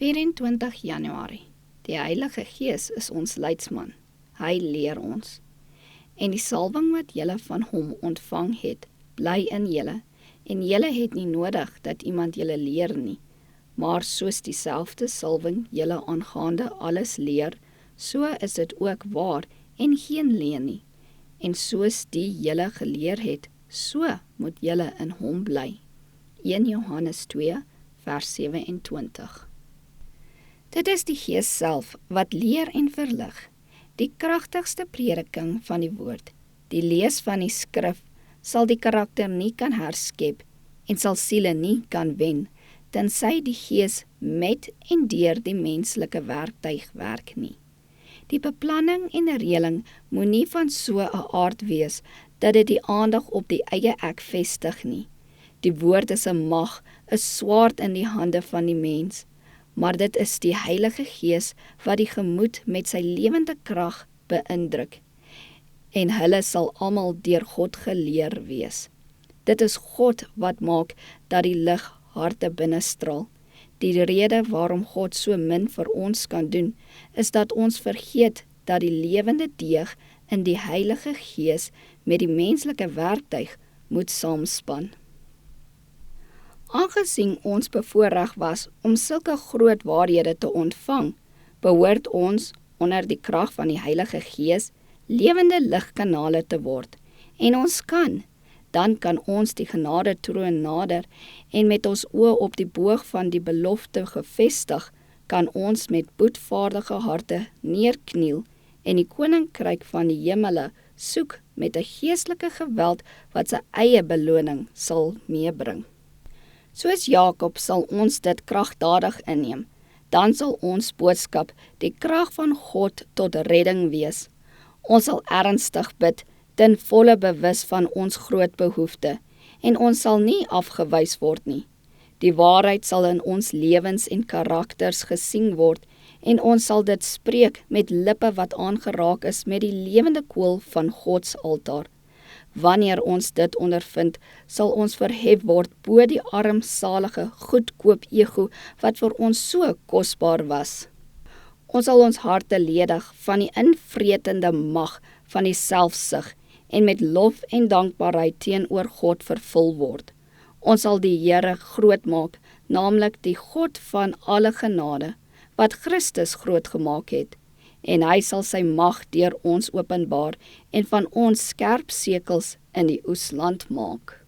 24 Januarie. Die Heilige Gees is ons leidsman. Hy leer ons. En die salwing wat julle van hom ontvang het, bly in julle, en julle het nie nodig dat iemand julle leer nie, maar soos dieselfde salwing julle aangaande alles leer, so is dit ook waar en geen leuen nie. En soos die julle geleer het, so moet julle in hom bly. 1 Johannes 2 vers 27. Dit is die Gees self wat leer en verlig, die kragtigste prediking van die woord. Die lees van die skrif sal die karakter nie kan herskep en sal siele nie kan wen, tensy die Gees met en deur die menslike werktuig werk nie. Die beplanning en reëling moet nie van so 'n aard wees dat dit die aandag op die eie ek vestig nie. Die woord is 'n mag, 'n swaard in die hande van die mens, maar dit is die Heilige Gees wat die gemoed met sy lewende krag beïndruk, en hulle sal almal deur God geleer wees. Dit is God wat maak dat die lig harte binnestraal. Die rede waarom God so min vir ons kan doen, is dat ons vergeet dat die lewende deeg in die Heilige Gees met die menslike werktuig moet saamspan. Aangesien ons bevoorreg was om sulke groot waarhede te ontvang, behoort ons, onder die krag van die Heilige Gees, lewende ligkanale te word. En ons dan kan ons die genade troon nader en met ons oë op die boog van die belofte gefestig, kan ons met boetvaardige harte neerkniel en die koninkryk van die hemele soek met 'n geestelike geweld wat sy eie beloning sal meebring. Soos Jakob sal ons dit kragdadig inneem, dan sal ons boodskap die krag van God tot redding wees. Ons sal ernstig bid, ten volle bewus van ons groot behoefte, en ons sal nie afgewys word nie. Die waarheid sal in ons lewens en karakters gesien word, en ons sal dit spreek met lippe wat aangeraak is met die lewende kool van Gods altaar. Wanneer ons dit ondervind, sal ons verhef word bo die armsalige, goedkoop ego wat vir ons so kosbaar was. Ons sal ons harte ledig van die invretende mag van die selfsug en met lof en dankbaarheid teenoor God vervul word. Ons sal die Here groot maak, naamlik die God van alle genade, wat Christus groot gemaak het, en hy sal sy mag deur ons openbaar en van ons skerp sekels in die oesland maak.